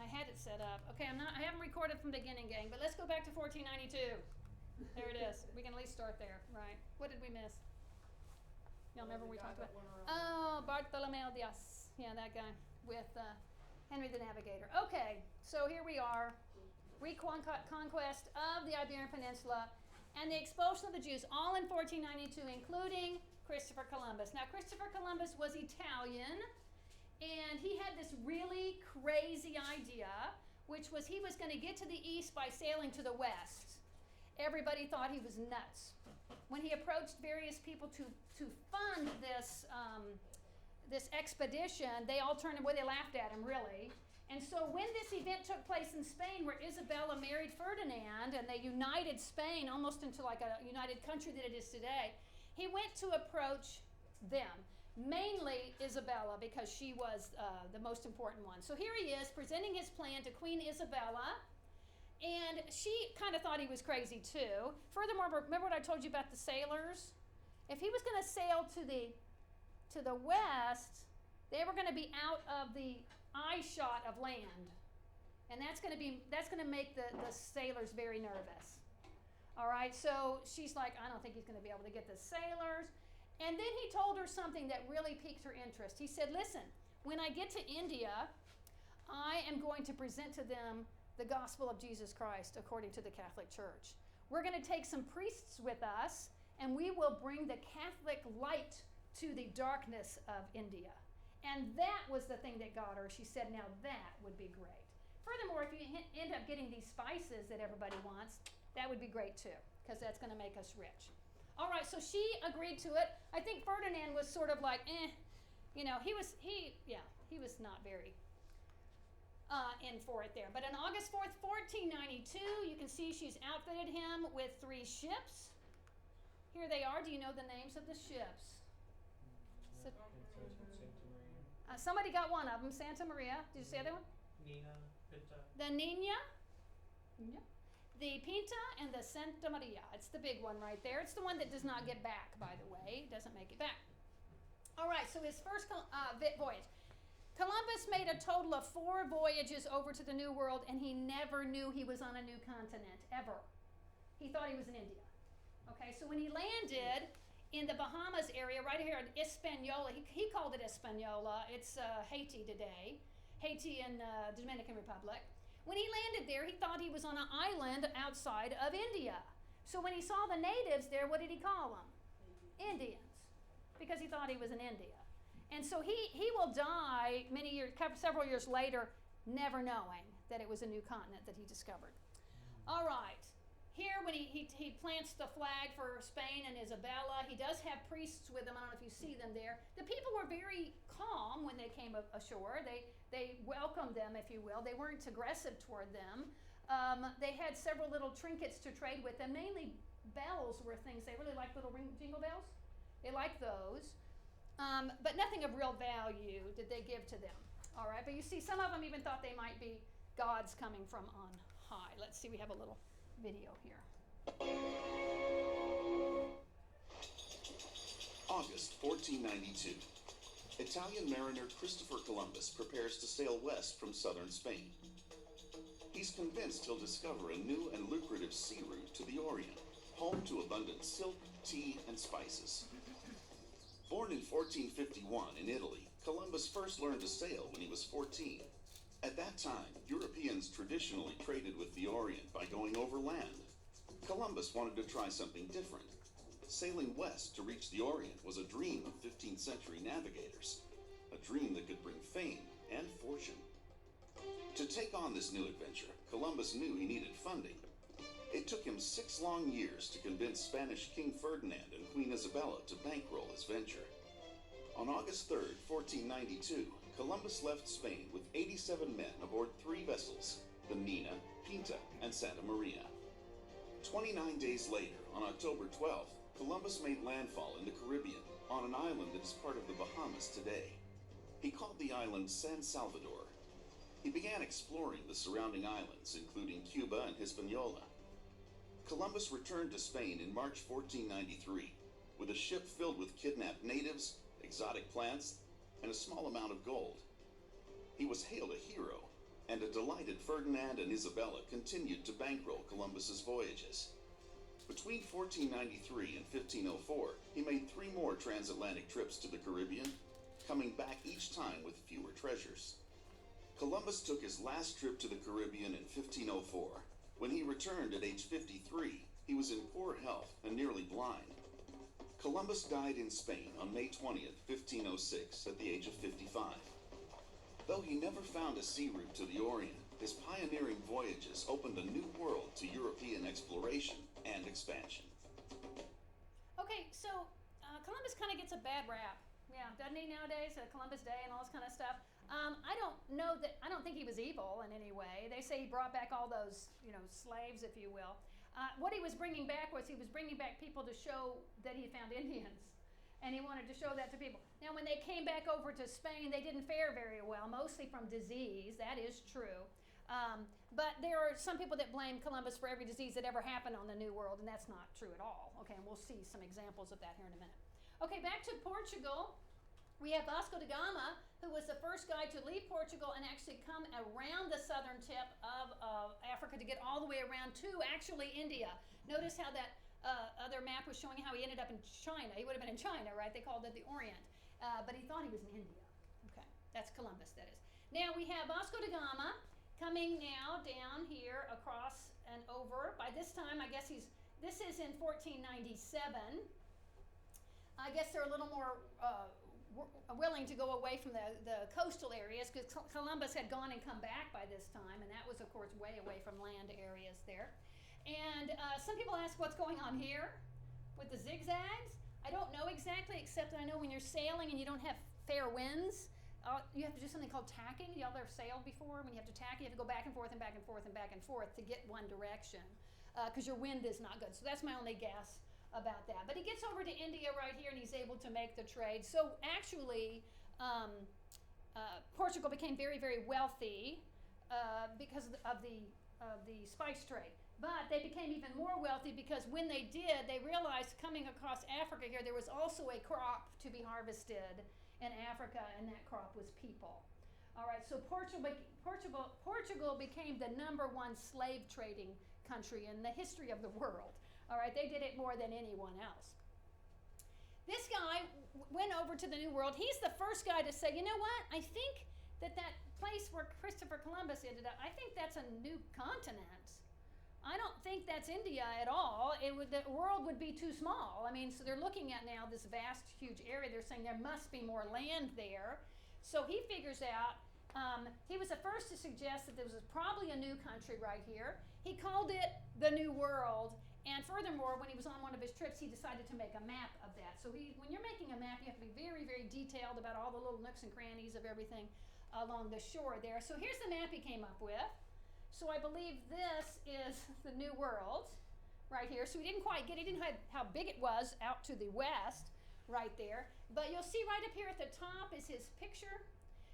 I had it set up. Okay, I haven't recorded from the beginning, gang, but let's go back to 1492. There it is. We can at least start there, right? What did we miss? Y'all remember we talked about? Oh, Bartolomeo Diaz. Yeah, that guy with Henry the Navigator. Okay, so here we are. Reconquest of the Iberian Peninsula and the expulsion of the Jews, all in 1492, including Christopher Columbus. Now, Christopher Columbus was Italian, and he had this really crazy idea, which was he was going to get to the east by sailing to the west. Everybody thought he was nuts. When he approached various people to fund this this expedition, they all turned away. They laughed at him, really. And so when this event took place in Spain, where Isabella married Ferdinand, and they united Spain almost into like a united country that it is today, he went to approach them, mainly Isabella, because she was the most important one. So here he is presenting his plan to Queen Isabella, and she kind of thought he was crazy too. Furthermore, remember what I told you about the sailors? If he was going to sail to the west, they were going to be out of the eye shot of land, and that's going to make the sailors very nervous. All right, so she's like, I don't think he's going to be able to get the sailors. And then he told her something that really piqued her interest. He said, listen, when I get to India, I am going to present to them the gospel of Jesus Christ according to the Catholic Church. We're going to take some priests with us, and we will bring the Catholic light to the darkness of India. And that was the thing that got her. She said, now that would be great. Furthermore, if you end up getting these spices that everybody wants, that would be great too, because that's going to make us rich. All right, so she agreed to it. I think Ferdinand was sort of like, he was not very in for it there. But on August 4th, 1492, you can see she's outfitted him with 3 ships. Here they are. Do you know the names of the ships? Somebody got one of them, Santa Maria. Did you say the other one? Nina, Pinta. The Nina, the Pinta, and the Santa Maria. It's the big one right there. It's the one that does not get back, by the way. It doesn't make it back. All right, so his first voyage. Columbus made a total of 4 voyages over to the New World, and he never knew he was on a new continent, ever. He thought he was in India. Okay, so when he landed in the Bahamas area, right here in Hispaniola, he called it Hispaniola. It's Haiti today, Haiti and the Dominican Republic. When he landed there, he thought he was on an island outside of India. So when he saw the natives there, what did he call them? Indians, because he thought he was in India. And so he will die several years later, never knowing that it was a new continent that he discovered. All right. Here, when he plants the flag for Spain and Isabella, he does have priests with him. I don't know if you see them there. The people were very calm when they came ashore. They welcomed them, if you will. They weren't aggressive toward them. They had several little trinkets to trade with them. Mainly bells were things. They really liked little jingle bells. They liked those. But nothing of real value did they give to them. All right, but you see, some of them even thought they might be gods coming from on high. Let's see, we have a little video here. August 1492. Italian mariner Christopher Columbus prepares to sail west from southern Spain. He's convinced he'll discover a new and lucrative sea route to the Orient, home to abundant silk, tea, and spices. Born in 1451 in Italy, Columbus first learned to sail when he was 14. At that time, Europeans traditionally traded with the Orient by going over land. Columbus wanted to try something different. Sailing west to reach the Orient was a dream of 15th century navigators, a dream that could bring fame and fortune. To take on this new adventure, Columbus knew he needed funding. It took him 6 long years to convince Spanish King Ferdinand and Queen Isabella to bankroll his venture. On August 3rd, 1492, Columbus left Spain with 87 men aboard 3 vessels, the Nina, Pinta, and Santa Maria. 29 days later, on October 12th, Columbus made landfall in the Caribbean on an island that is part of the Bahamas today. He called the island San Salvador. He began exploring the surrounding islands, including Cuba and Hispaniola. Columbus returned to Spain in March 1493 with a ship filled with kidnapped natives, exotic plants, and a small amount of gold. He was hailed a hero, and a delighted Ferdinand and Isabella continued to bankroll Columbus's voyages. Between 1493 and 1504, he made 3 more transatlantic trips to the Caribbean, coming back each time with fewer treasures. Columbus took his last trip to the Caribbean in 1504. When he returned at age 53, he was in poor health and nearly blind. Columbus died in Spain on May 20th, 1506, at the age of 55. Though he never found a sea route to the Orient, his pioneering voyages opened a new world to European exploration and expansion. Okay, so Columbus kind of gets a bad rap. Yeah, doesn't he nowadays? Columbus Day and all this kind of stuff. I don't think he was evil in any way. They say he brought back all those, slaves, if you will. What he was bringing back was he was bringing back people to show that he found Indians. And he wanted to show that to people. Now, when they came back over to Spain, they didn't fare very well, mostly from disease. That is true. But there are some people that blame Columbus for every disease that ever happened on the New World, and that's not true at all. Okay, and we'll see some examples of that here in a minute. Okay, back to Portugal. We have Vasco da Gama, who was the first guy to leave Portugal and actually come around the southern tip of Africa to get all the way around to actually India. Notice how that other map was showing how he ended up in China. He would have been in China, right? They called it the Orient. But he thought he was in India. Okay, that's Columbus, that is. Now we have Vasco da Gama coming now down here across and over. By this time, I guess this is in 1497. I guess they're a little more willing to go away from the coastal areas because Columbus had gone and come back by this time, and that was, of course, way away from land areas there. And some people ask what's going on here with the zigzags. I don't know exactly, except that I know when you're sailing and you don't have fair winds, you have to do something called tacking. Y'all ever sailed before? When you have to tack, you have to go back and forth and back and forth and back and forth to get one direction because your wind is not good. So that's my only guess about that. But he gets over to India right here and he's able to make the trade. So actually, Portugal became very, very wealthy because of the spice trade. But they became even more wealthy because when they did, they realized coming across Africa here, there was also a crop to be harvested in Africa, and that crop was people. All right, so Portugal became the #1 slave trading country in the history of the world. All right, they did it more than anyone else. This guy went over to the New World. He's the first guy to say, you know what, I think that place where Christopher Columbus ended up, I think that's a new continent. I don't think that's India at all. The world would be too small. I mean, so they're looking at now this vast, huge area. They're saying there must be more land there. So he figures out, he was the first to suggest that there was probably a new country right here. He called it the New World. And furthermore, when he was on one of his trips, he decided to make a map of that. So when you're making a map, you have to be very, very detailed about all the little nooks and crannies of everything along the shore there. So here's the map he came up with. So I believe this is the New World right here. So he didn't know how big it was out to the west right there. But you'll see right up here at the top is his picture.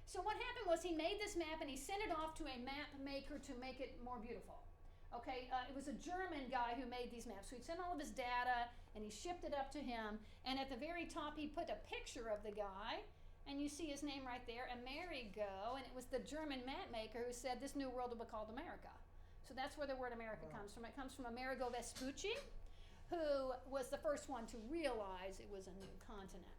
So what happened was he made this map and he sent it off to a map maker to make it more beautiful. Okay, it was a German guy who made these maps. So he'd sent all of his data and he shipped it up to him. And at the very top, he put a picture of the guy. And you see his name right there, Amerigo, and it was the German map maker who said this new world will be called America. So that's where the word America comes from. It comes from Amerigo Vespucci, who was the first one to realize it was a new continent.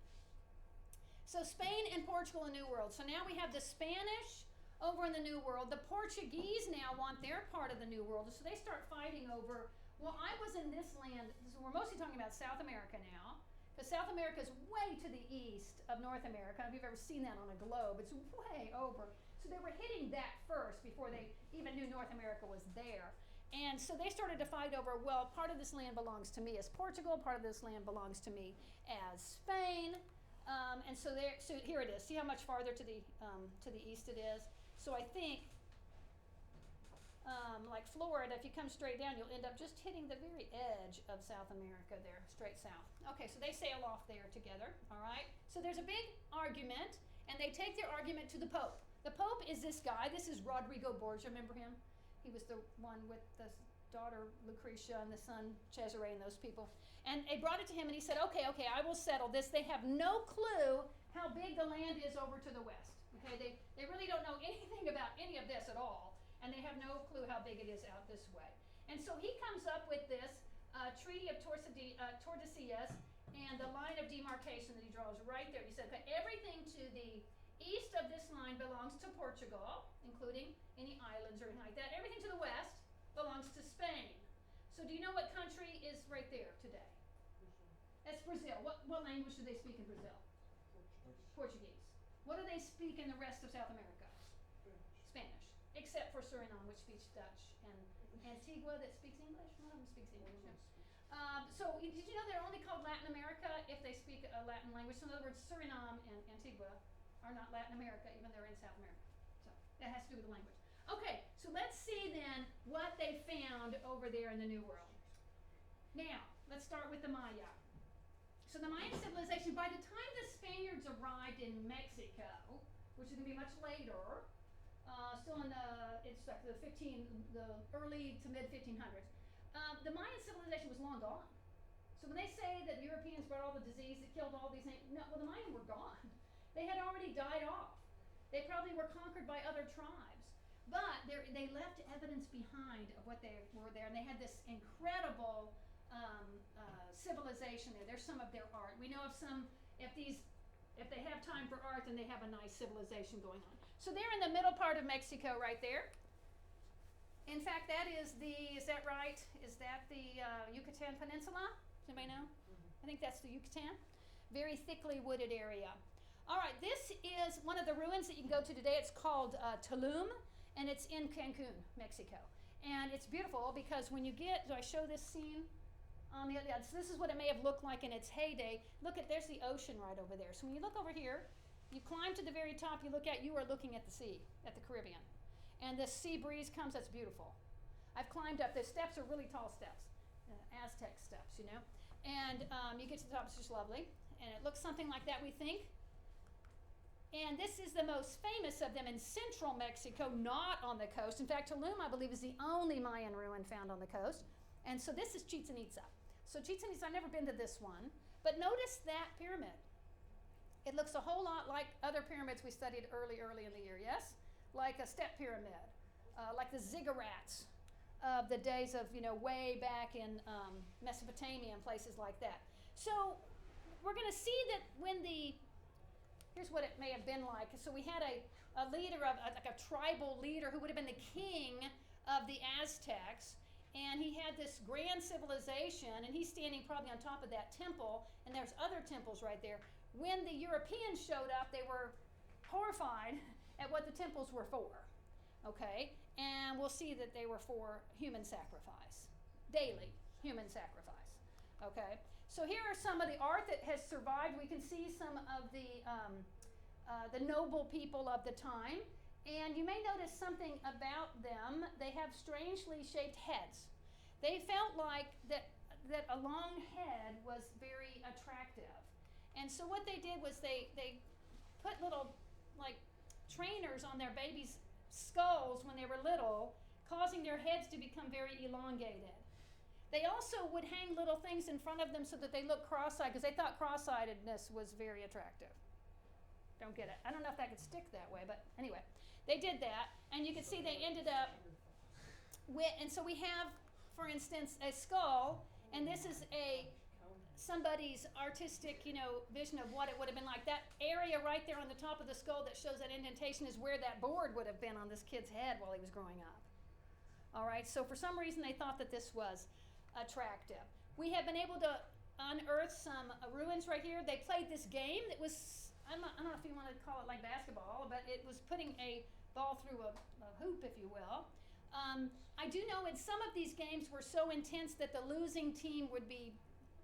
So Spain and Portugal, a new world. So now we have the Spanish over in the New World. The Portuguese now want their part of the New World, so they start fighting over, well, I was in this land. So we're mostly talking about South America now. Because South America is way to the east of North America. If you've ever seen that on a globe, it's way over. So they were hitting that first before they even knew North America was there. And so they started to fight over, well, part of this land belongs to me as Portugal, part of this land belongs to me as Spain. And so here it is. See how much farther to the east it is? So I think, like Florida, if you come straight down, you'll end up just hitting the very edge of South America there, straight south. Okay, so they sail off there together, all right? So there's a big argument, and they take their argument to the Pope. The Pope is this guy. This is Rodrigo Borgia, remember him? He was the one with the daughter Lucretia and the son Cesare and those people. And they brought it to him, and he said, okay, I will settle this. They have no clue how big the land is over to the west. Okay, they really don't know anything about any of this at all, and they have no clue how big it is out this way. And so he comes up with this Treaty of Tordesillas and the line of demarcation that he draws right there. He said, okay, everything to the east of this line belongs to Portugal, including any islands or anything like that. Everything to the west belongs to Spain. So do you know what country is right there today? That's Brazil. What language do they speak in Brazil? Portuguese. What do they speak in the rest of South America? Spanish. Except for Suriname, which speaks Dutch, and Antigua that speaks English. One of them speaks English. No. So did you know they're only called Latin America if they speak a Latin language? So in other words, Suriname and Antigua are not Latin America, even though they're in South America. So that has to do with the language. Okay, so let's see then what they found over there in the New World. Now, let's start with the Maya. So the Mayan civilization, by the time the Spaniards arrived in Mexico, which is going to be much later, still in the early to mid 1500s, the Mayan civilization was long gone. So when they say that Europeans brought all the disease that killed all these things, no, well, the Mayan were gone. They had already died off. They probably were conquered by other tribes. But they left evidence behind of what they were there, and they had this incredible civilization there. There's some of their art. We know of some, if they have time for art, then they have a nice civilization going on. So they're in the middle part of Mexico right there. In fact, is that right? Is that the Yucatan Peninsula? Does anybody know? I think that's the Yucatan. Very thickly wooded area. All right, this is one of the ruins that you can go to today. It's called Tulum, and it's in Cancun, Mexico. And it's beautiful because when you get, do I show this scene? On the other, so this is what it may have looked like in its heyday. Look at, there's the ocean right over there. So when you look over here, you climb to the very top, you look out, you are looking at the sea, at the Caribbean. And this sea breeze comes, that's beautiful. I've climbed up, the steps are really tall steps, Aztec steps, you know. And you get to the top, it's just lovely. And it looks something like that, we think. And this is the most famous of them in central Mexico, not on the coast. In fact, Tulum, I believe, is the only Mayan ruin found on the coast. And so this is Chichen Itza. So Chichen Itza, I've never been to this one, but notice that pyramid. It looks a whole lot like other pyramids we studied early in the year, yes? Like a step pyramid, like the ziggurats of the days of, way back in Mesopotamia and places like that. So we're going to see that here's what it may have been like. So we had a leader of, like a tribal leader who would have been the king of the Aztecs, and he had this grand civilization, and he's standing probably on top of that temple, and there's other temples right there. When the Europeans showed up, they were horrified at what the temples were for, okay? And we'll see that they were for human sacrifice, daily human sacrifice, okay? So here are some of the art that has survived. We can see some of the noble people of the time. And you may notice something about them. They have strangely shaped heads. They felt like that a long head was very attractive. And so what they did was they put little, like, trainers on their babies' skulls when they were little, causing their heads to become very elongated. They also would hang little things in front of them so that they looked cross-eyed, because they thought cross-eyedness was very attractive. Don't get it. I don't know if that could stick that way, but anyway. They did that, and you can see they ended up with, and so we have, for instance, a skull, and this is somebody's artistic, vision of what it would have been like. That area right there on the top of the skull that shows that indentation is where that board would have been on this kid's head while he was growing up. All right, so for some reason they thought that this was attractive. We have been able to unearth some ruins right here. They played this game that was, I don't know if you want to call it like basketball, but it was putting a ball through a hoop, if you will. I do know in some of these games were so intense that the losing team would be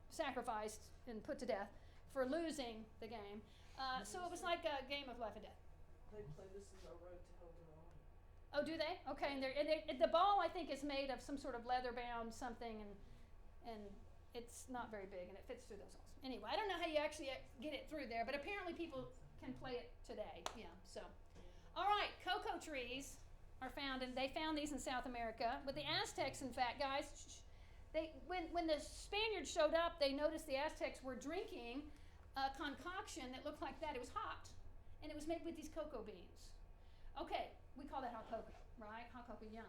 sacrificed and put to death for losing the game. So it was like a game of life and death. They play this as a road to El Dorado. Oh, do they? Okay, and the ball, I think, is made of some sort of leather-bound something, and it's not very big, and it fits through those holes. Anyway, I don't know how you actually get it through there, but apparently people can play it today. Yeah, so. All right, cocoa trees are found, and they found these in South America. But the Aztecs, in fact, guys, when the Spaniards showed up, they noticed the Aztecs were drinking a concoction that looked like that. It was hot. and it was made with these cocoa beans. Okay, we call that hot cocoa, right? Hot cocoa, yum.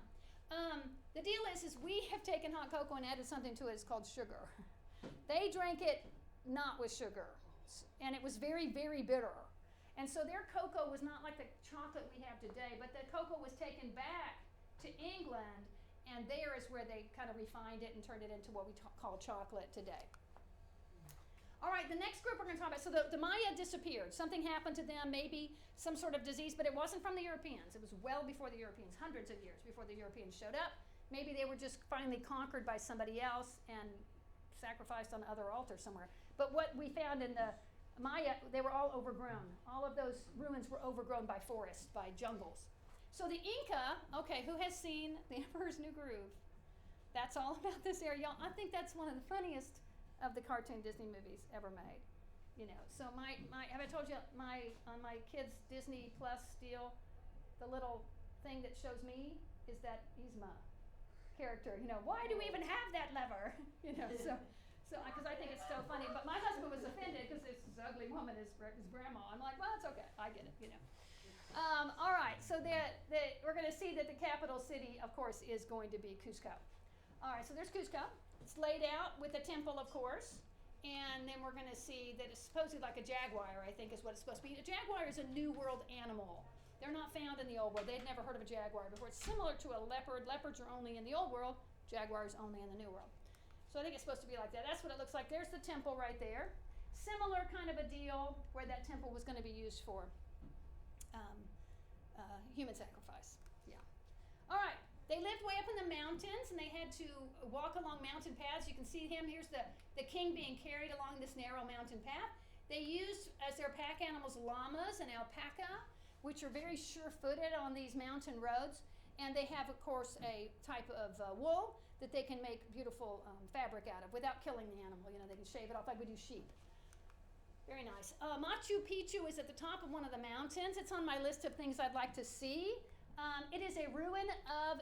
The deal is we have taken hot cocoa and added something to it. It's called sugar. They drank it not with sugar, and it was very, very bitter. And so their cocoa was not like the chocolate we have today, but the cocoa was taken back to England, and there is where they kind of refined it and turned it into what we call chocolate today. All right, the next group we're going to talk about, so the Maya disappeared. Something happened to them, maybe some sort of disease, but it wasn't from the Europeans. It was well before the Europeans, hundreds of years before the Europeans showed up. Maybe they were just finally conquered by somebody else and sacrificed on other altars somewhere. But what we found in the Maya, they were all overgrown. All of those ruins were overgrown by forests, by jungles. So the Inca, okay, who has seen The Emperor's New Groove? That's all about this area. I think that's one of the funniest of the cartoon Disney movies ever made. You know, so my have I told you on my kids' Disney Plus deal, the little thing that shows me is that Yzma character. You know, why do we even have that lever? You know, so because I think it's so funny. But my husband was offended because this ugly woman is grandma. I'm like, well, it's okay. I get it. You know. All right. So we're going to see that the capital city, of course, is going to be Cusco. All right. So there's Cusco. It's laid out with a temple, of course. And then we're going to see that it's supposedly like a jaguar, I think is what it's supposed to be. A jaguar is a New World animal. They're not found in the Old World. They'd never heard of a jaguar before. It's similar to a leopard. Leopards are only in the Old World. Jaguars only in the New World. So I think it's supposed to be like that. That's what it looks like. There's the temple right there. Similar kind of a deal where that temple was going to be used for human sacrifice. Yeah. All right. They lived way up in the mountains, and they had to walk along mountain paths. You can see him. Here's the king being carried along this narrow mountain path. They used as their pack animals llamas and alpaca, which are very sure-footed on these mountain roads. And they have, of course, a type of wool that they can make beautiful fabric out of without killing the animal. You know, they can shave it off like we do sheep. Very nice. Machu Picchu is at the top of one of the mountains. It's on my list of things I'd like to see. It is a ruin of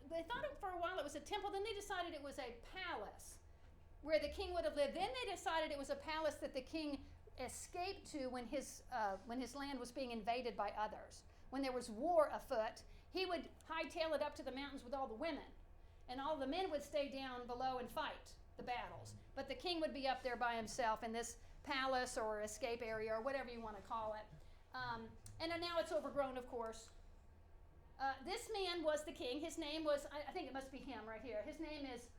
they thought for a while it was a temple. Then they decided it was a palace where the king would have lived. Then they decided it was a palace that the king escaped to when his land was being invaded by others. When there was war afoot, he would hightail it up to the mountains with all the women. And all the men would stay down below and fight the battles. But the king would be up there by himself in this palace or escape area or whatever you want to call it. And now it's overgrown, of course. This man was the king. His name was, I think it must be him right here. His name is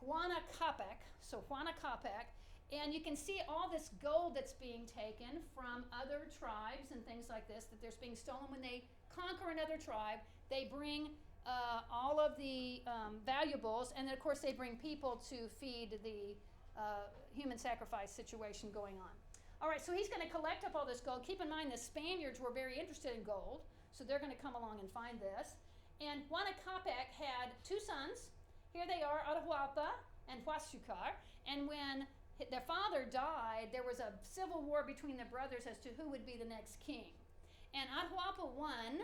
Huayna Capac. So Huayna Capac. And you can see all this gold that's being taken from other tribes and things like this, that there's being stolen. When they conquer another tribe, they bring all of the valuables, and then, of course, they bring people to feed the human sacrifice situation going on. All right, so he's going to collect up all this gold. Keep in mind the Spaniards were very interested in gold, so they're going to come along and find this. And Huayna Capac had two sons. Here they are, Atahualpa and Huascar. And when their father died, there was a civil war between the brothers as to who would be the next king. And Atahualpa won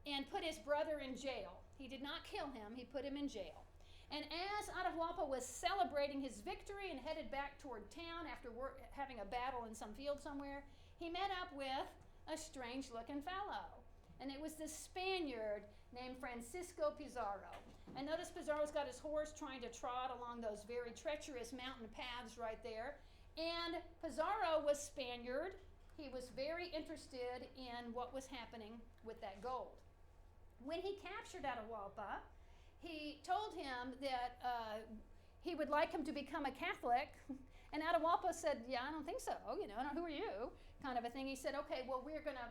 and put his brother in jail. He did not kill him, he put him in jail. And as Atahualpa was celebrating his victory and headed back toward town after having a battle in some field somewhere, he met up with a strange-looking fellow. And it was this Spaniard named Francisco Pizarro. And notice Pizarro's got his horse trying to trot along those very treacherous mountain paths right there. And Pizarro was Spaniard. He was very interested in what was happening with that gold. When he captured Atahualpa, he told him that he would like him to become a Catholic. And Atahualpa said, yeah, I don't think so. You know, who are you? Kind of a thing. He said, okay, well, we're gonna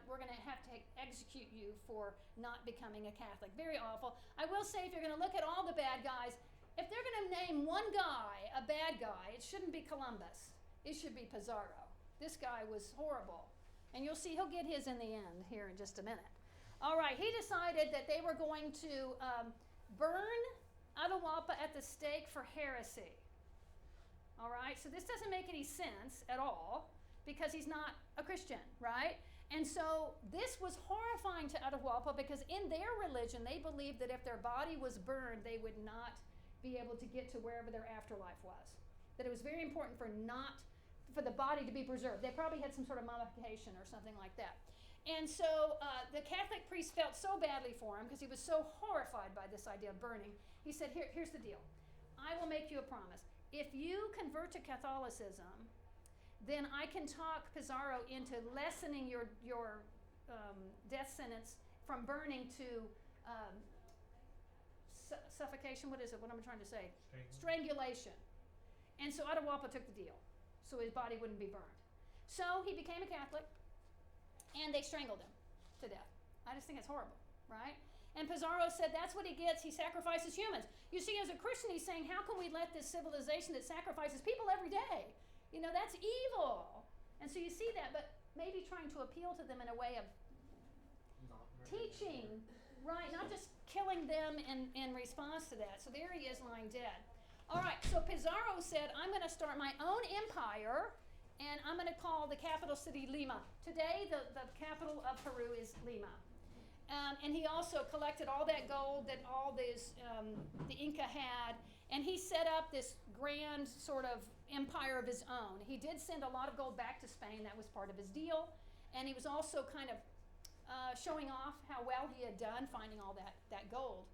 have to execute you for not becoming a Catholic. Very awful. I will say, if you're gonna look at all the bad guys, if they're gonna name one guy a bad guy, it shouldn't be Columbus. It should be Pizarro. This guy was horrible. And you'll see he'll get his in the end here in just a minute. All right, he decided that they were going to burn Atahualpa at the stake for heresy. All right, so this doesn't make any sense at all because he's not a Christian, right? And so this was horrifying to Atahualpa because in their religion, they believed that if their body was burned, they would not be able to get to wherever their afterlife was. That it was very important for the body to be preserved. They probably had some sort of mummification or something like that. And so the Catholic priest felt so badly for him because he was so horrified by this idea of burning. He said, here's the deal. I will make you a promise. If you convert to Catholicism, then I can talk Pizarro into lessening your death sentence from burning to suffocation. What is it? What am I trying to say? Strangulation. And so Atahualpa took the deal, so his body wouldn't be burned. So he became a Catholic, and they strangled him to death. I just think it's horrible, right? And Pizarro said that's what he gets. He sacrifices humans. You see, as a Christian, he's saying, how can we let this civilization that sacrifices people every day? You know, that's evil. And so you see that, but maybe trying to appeal to them in a way of teaching, right? Not just killing them in response to that. So there he is lying dead. All right, so Pizarro said, I'm going to start my own empire, and I'm going to call the capital city Lima. Today, the capital of Peru is Lima. And he also collected all that gold that all this, the Inca had, and he set up this grand sort of empire of his own. He did send a lot of gold back to Spain. That was part of his deal. And he was also kind of showing off how well he had done finding all that gold.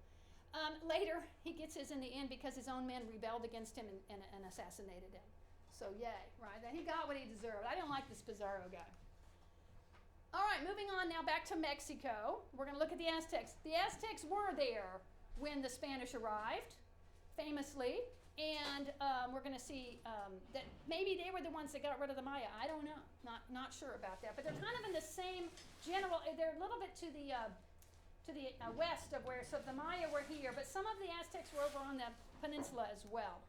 Later, he gets his in the end because his own men rebelled against him and assassinated him. So yay, right? He got what he deserved. I didn't like this Pizarro guy. All right, moving on now back to Mexico. We're going to look at the Aztecs. The Aztecs were there when the Spanish arrived, famously. And we're going to see that maybe they were the ones that got rid of the Maya. I don't know. Not sure about that. But they're kind of in the same general. They're a little bit to the west of where. So the Maya were here, but some of the Aztecs were over on the peninsula as well.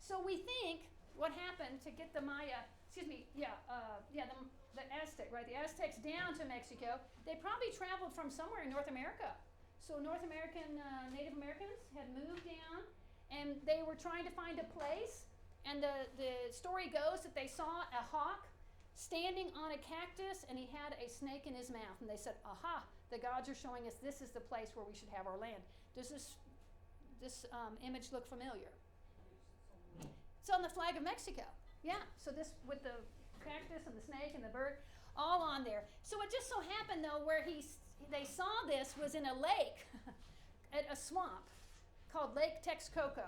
So we think what happened to get the Maya. The Aztec, right? The Aztecs down to Mexico. They probably traveled from somewhere in North America. So North American Native Americans had moved down. And they were trying to find a place, and the story goes that they saw a hawk standing on a cactus, and he had a snake in his mouth. And they said, aha, the gods are showing us this is the place where we should have our land. Does this image look familiar? It's on the flag of Mexico. Yeah, so this with the cactus and the snake and the bird, all on there. So it just so happened, though, where they saw this was in a lake, at a swamp, called Lake Texcoco.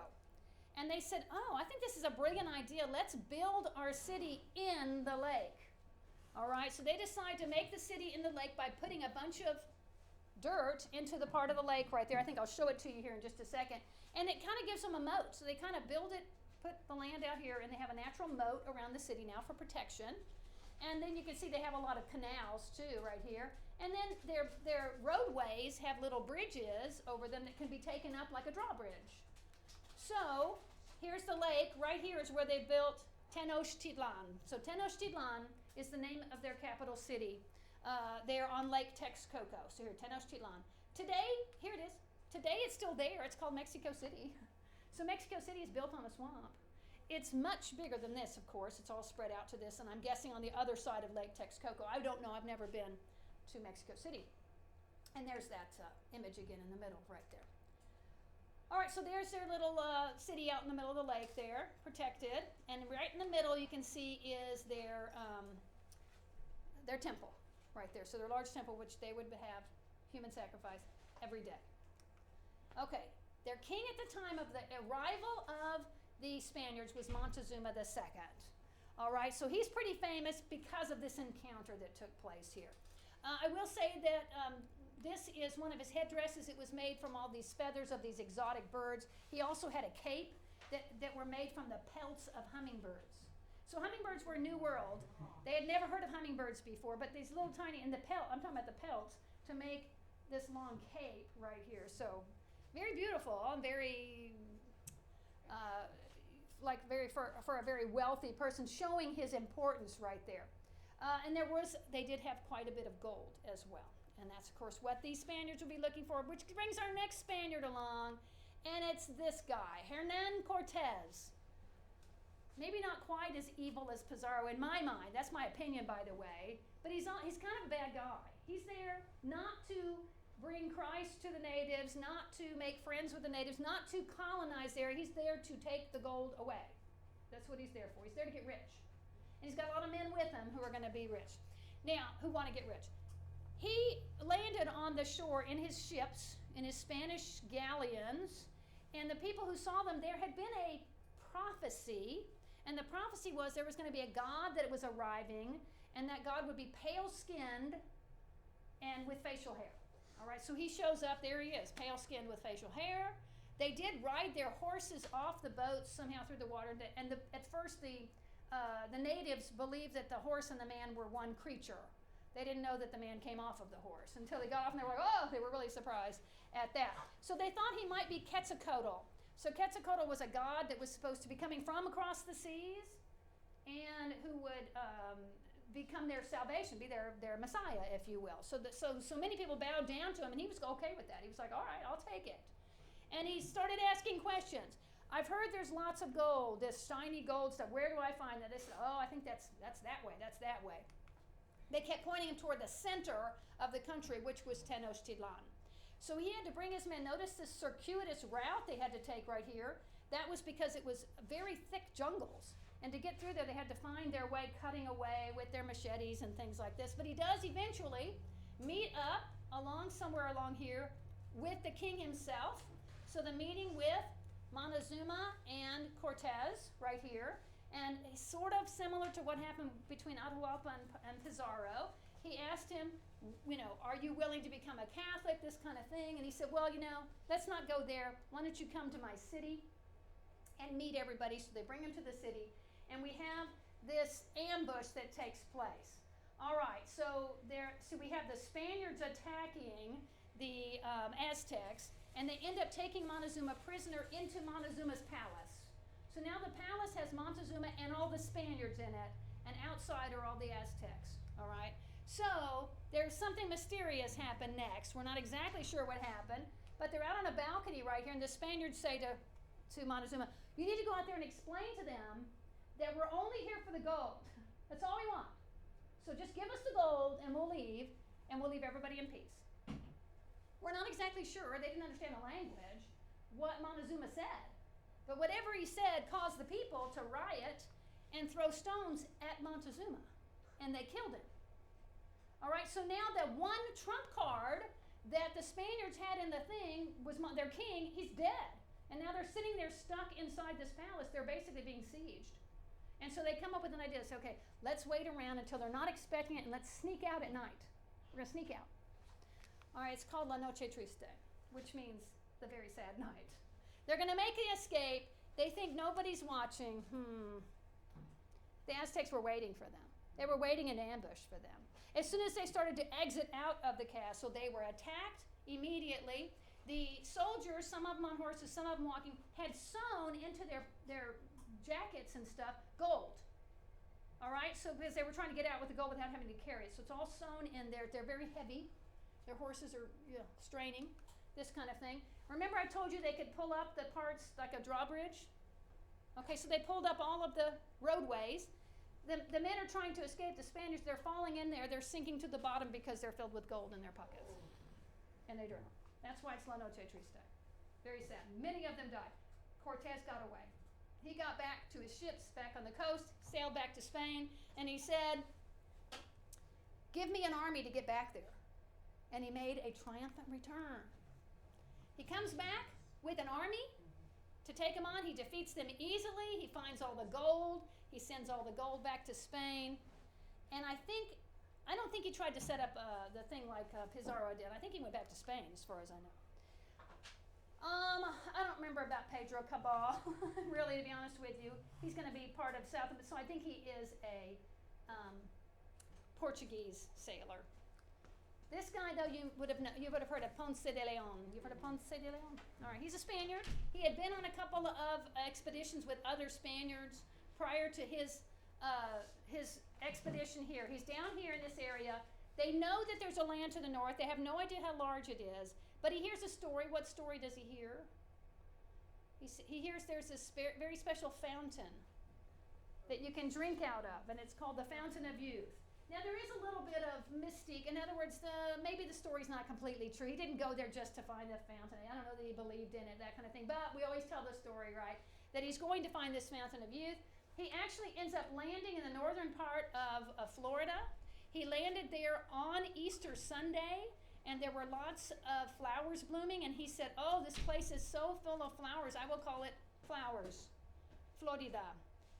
And they said, I think this is a brilliant idea. Let's build our city in the lake. All right, so they decide to make the city in the lake by putting a bunch of dirt into the part of the lake right there. I think I'll show it to you here in just a second. And it kind of gives them a moat. So they kind of build it, put the land out here, and they have a natural moat around the city now for protection. And then you can see they have a lot of canals too right here. And then their roadways have little bridges over them that can be taken up like a drawbridge. So here's the lake. Right here is where they built Tenochtitlan. So Tenochtitlan is the name of their capital city. They're on Lake Texcoco. So here, Tenochtitlan. Today, here it is. Today it's still there. It's called Mexico City. So Mexico City is built on a swamp. It's much bigger than this, of course. It's all spread out to this, and I'm guessing on the other side of Lake Texcoco. I don't know. I've never been to Mexico City. And there's that image again in the middle right there. All right, so there's their little city out in the middle of the lake there, protected. And right in the middle you can see is their temple right there. So their large temple, which they would have human sacrifice every day. Okay, their king at the time of the arrival of the Spaniards was Montezuma II. All right, so he's pretty famous because of this encounter that took place here. I will say that this is one of his headdresses. It was made from all these feathers of these exotic birds. He also had a cape that were made from the pelts of hummingbirds. So hummingbirds were a new world. They had never heard of hummingbirds before, but these little tiny, I'm talking about the pelts, to make this long cape right here. So very beautiful and very, for a very wealthy person, showing his importance right there. And they did have quite a bit of gold as well. And that's, of course, what these Spaniards will be looking for, which brings our next Spaniard along, and it's this guy, Hernan Cortez. Maybe not quite as evil as Pizarro in my mind. That's my opinion, by the way. But he's kind of a bad guy. He's there not to bring Christ to the natives, not to make friends with the natives, not to colonize there. He's there to take the gold away. That's what he's there for. He's there to get rich. And he's got a lot of men with him who are going to be rich. Now, who want to get rich. He landed on the shore in his ships, in his Spanish galleons, and the people who saw them, there had been a prophecy, and the prophecy was there was going to be a god that was arriving, and that god would be pale-skinned and with facial hair. All right, so he shows up, there he is, pale-skinned with facial hair. They did ride their horses off the boats somehow through the water, and at first the natives believed that the horse and the man were one creature. They didn't know that the man came off of the horse until they got off, and they were like, oh, they were really surprised at that. So they thought he might be Quetzalcoatl. So Quetzalcoatl was a god that was supposed to be coming from across the seas and who would become their salvation, be their Messiah, if you will. So many people bowed down to him, and he was okay with that. He was like, all right, I'll take it. And he started asking questions. I've heard there's lots of gold, this shiny gold stuff. Where do I find that? They said, oh, I think that's that way, that's that way. They kept pointing him toward the center of the country, which was Tenochtitlan. So he had to bring his men. Notice this circuitous route they had to take right here. That was because it was very thick jungles. And to get through there, they had to find their way, cutting away with their machetes and things like this. But he does eventually meet up somewhere along here with the king himself. So the meeting with Montezuma and Cortez right here. And sort of similar to what happened between Atahualpa and Pizarro. He asked him, are you willing to become a Catholic, this kind of thing? And he said, well, let's not go there. Why don't you come to my city and meet everybody? So they bring him to the city. And we have this ambush that takes place. All right, so we have the Spaniards attacking the Aztecs, and they end up taking Montezuma prisoner into Montezuma's palace. So now the palace has Montezuma and all the Spaniards in it, and outside are all the Aztecs, all right? So there's something mysterious happen next. We're not exactly sure what happened, but they're out on a balcony right here, and the Spaniards say to Montezuma, you need to go out there and explain to them that we're only here for the gold. That's all we want. So just give us the gold, and we'll leave everybody in peace. We're not exactly sure, they didn't understand the language, what Montezuma said. But whatever he said caused the people to riot and throw stones at Montezuma. And they killed him. All right, so now that one trump card that the Spaniards had in the thing was their king, he's dead. And now they're sitting there stuck inside this palace. They're basically being sieged. And so they come up with an idea. Say, okay, let's wait around until they're not expecting it, and let's sneak out at night. We're going to sneak out. All right, it's called La Noche Triste, which means the very sad night. They're going to make the escape. They think nobody's watching. The Aztecs were waiting for them. They were waiting in ambush for them. As soon as they started to exit out of the castle, they were attacked immediately. The soldiers, some of them on horses, some of them walking, had sewn into their jackets and stuff gold. All right, so because they were trying to get out with the gold without having to carry it. So it's all sewn in there. They're very heavy. Their horses are straining, this kind of thing. Remember I told you they could pull up the parts like a drawbridge? Okay, so they pulled up all of the roadways. The men are trying to escape. The Spaniards, they're falling in there. They're sinking to the bottom because they're filled with gold in their pockets. And they drown. That's why it's La Noche Triste. Very sad. Many of them died. Cortez got away. He got back to his ships back on the coast, sailed back to Spain, and he said, give me an army to get back there. And he made a triumphant return. He comes back with an army to take them on. He defeats them easily. He finds all the gold. He sends all the gold back to Spain. And I don't think he tried to set up the thing like Pizarro did. I think he went back to Spain, as far as I know. I don't remember about Pedro Cabal, really, to be honest with you. He's going to be part of South, so I think he is a Portuguese sailor. This guy, though, you would have heard of Ponce de Leon. You've heard of Ponce de Leon? All right, he's a Spaniard. He had been on a couple of expeditions with other Spaniards prior to his expedition here. He's down here in this area. They know that there's a land to the north. They have no idea how large it is. But he hears a story. What story does he hear? He hears there's this very special fountain that you can drink out of, and it's called the Fountain of Youth. Now, there is a little bit of mystique. In other words, maybe the story's not completely true. He didn't go there just to find the fountain. I don't know that he believed in it, that kind of thing. But we always tell the story, right, that he's going to find this Fountain of Youth. He actually ends up landing in the northern part of Florida. He landed there on Easter Sunday, and there were lots of flowers blooming, and he said, oh, this place is so full of flowers, I will call it Flowers, Florida.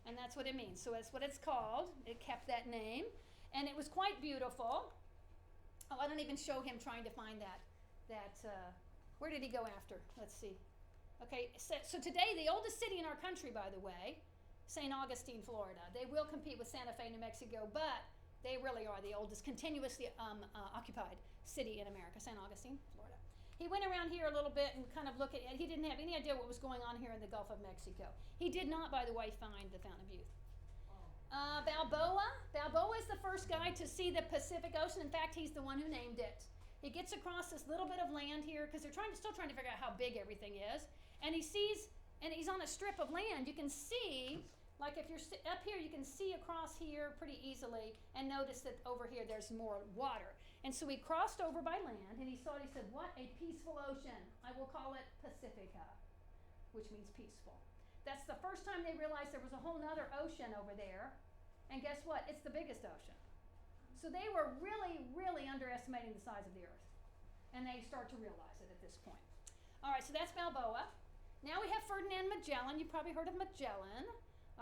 And that's what it means. So that's what it's called. It kept that name, and it was quite beautiful. Oh, I don't even show him trying to find that. Where did he go after? Let's see. Okay, so today, the oldest city in our country, by the way, St. Augustine, Florida. They will compete with Santa Fe, New Mexico, but they really are the oldest continuously occupied city in America, St. Augustine, Florida. He went around here a little bit and kind of looked at it. He didn't have any idea what was going on here in the Gulf of Mexico. He did not, by the way, find the Fountain of Youth. Balboa. Balboa is the first guy to see the Pacific Ocean. In fact, he's the one who named it. He gets across this little bit of land here because they're still trying to figure out how big everything is. And he sees, and he's on a strip of land. You can see, like if you're up here, you can see across here pretty easily and notice that over here there's more water. And so he crossed over by land and he saw it. He said, what a peaceful ocean. I will call it Pacifica, which means peaceful. That's the first time they realized there was a whole nother ocean over there. And guess what? It's the biggest ocean. So they were really, really underestimating the size of the earth. And they start to realize it at this point. All right, so that's Balboa. Now we have Ferdinand Magellan. You've probably heard of Magellan.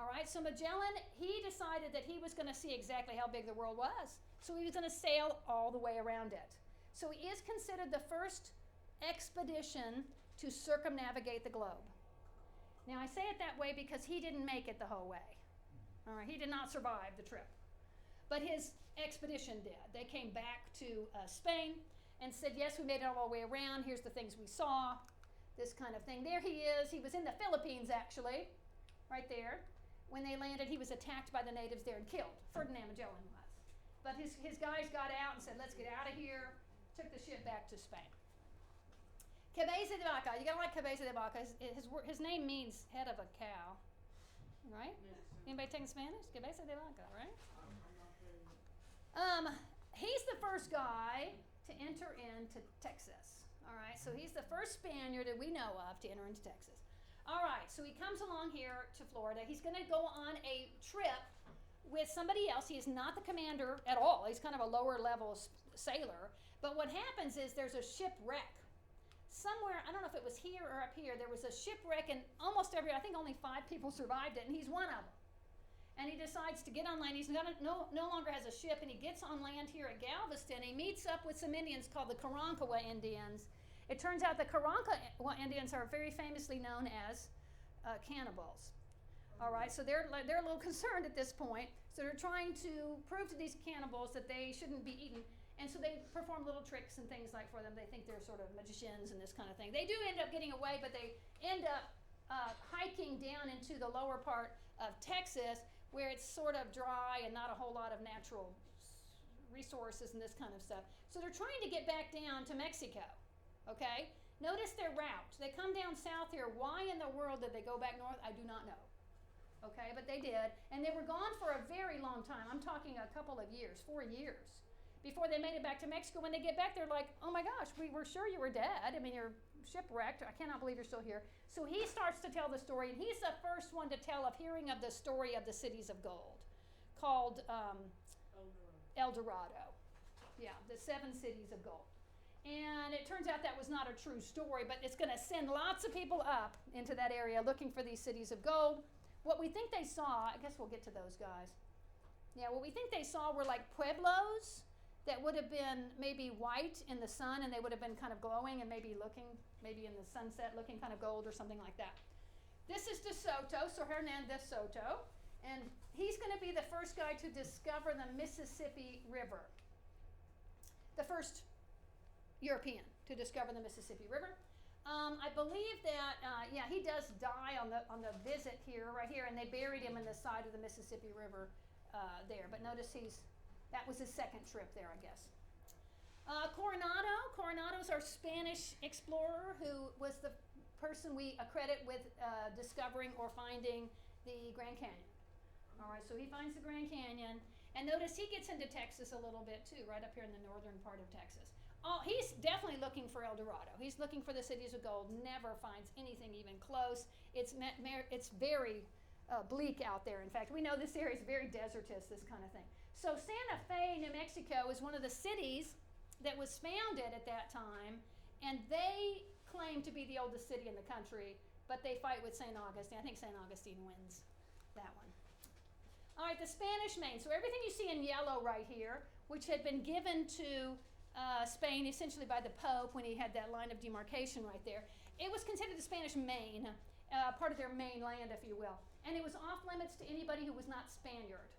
All right, so Magellan, he decided that he was going to see exactly how big the world was. So he was going to sail all the way around it. So he is considered the first expedition to circumnavigate the globe. Now I say it that way because he didn't make it the whole way. All right, he did not survive the trip. But his expedition did. They came back to Spain and said, yes, we made it all the way around. Here's the things we saw, this kind of thing. There he is. He was in the Philippines, actually, right there. When they landed, he was attacked by the natives there and killed. Ferdinand Magellan was. But his guys got out and said, let's get out of here, took the ship back to Spain. Cabeza de Vaca. You got to like Cabeza de Vaca. His name means head of a cow, right? Yes. Anybody taking Spanish? Cabeza de Vaca, right? I'm not very. He's the first guy to enter into Texas. All right, so he's the first Spaniard that we know of to enter into Texas. All right, so he comes along here to Florida. He's going to go on a trip with somebody else. He is not the commander at all. He's kind of a lower level sailor. But what happens is there's a shipwreck. Somewhere, I don't know if it was here or up here, there was a shipwreck, and almost I think only 5 people survived it, and he's one of them. And he decides to get on land. He's no longer has a ship, and he gets on land here at Galveston. He meets up with some Indians called the Karankawa Indians. It turns out the Karankawa Indians are very famously known as cannibals. All right, so they're a little concerned at this point. So they're trying to prove to these cannibals that they shouldn't be eaten. And so they perform little tricks and things like for them. They think they're sort of magicians and this kind of thing. They do end up getting away, but they end up hiking down into the lower part of Texas, where it's sort of dry and not a whole lot of natural resources and this kind of stuff. So they're trying to get back down to Mexico, okay? Notice their route. They come down south here. Why in the world did they go back north? I do not know, okay? But they did, and they were gone for a very long time. I'm talking a couple of years, 4 years, before they made it back to Mexico. When they get back, they're like, oh my gosh, we were sure you were dead. I mean, you're shipwrecked. I cannot believe you're still here. So he starts to tell the story, and he's the first one to tell of hearing of the story of the cities of gold, called El Dorado. Yeah, the 7 cities of gold. And it turns out that was not a true story, but it's going to send lots of people up into that area looking for these cities of gold. What we think they saw, I guess we'll get to those guys. Yeah, what we think they saw were like pueblos that would have been maybe white in the sun, and they would have been kind of glowing and maybe in the sunset looking kind of gold or something like that. This is De Soto, Sir Hernán de Soto, and he's going to be the first guy to discover the Mississippi River. The first European to discover the Mississippi River. I believe that, he does die on the visit here, right here, and they buried him in the side of the Mississippi River there. But notice that was his second trip there, I guess. Coronado's our Spanish explorer who was the person we accredit with discovering or finding the Grand Canyon. All right, so he finds the Grand Canyon, and notice he gets into Texas a little bit too, right up here in the northern part of Texas. Oh, he's definitely looking for El Dorado. He's looking for the cities of gold, never finds anything even close. It's very bleak out there. In fact, we know this area is very desertous, this kind of thing. So Santa Fe, New Mexico is one of the cities that was founded at that time, and they claim to be the oldest city in the country, but they fight with St. Augustine. I think St. Augustine wins that one. All right, the Spanish Main. So everything you see in yellow right here, which had been given to Spain essentially by the Pope when he had that line of demarcation right there, it was considered the Spanish Main, part of their mainland, if you will. And it was off limits to anybody who was not Spaniard.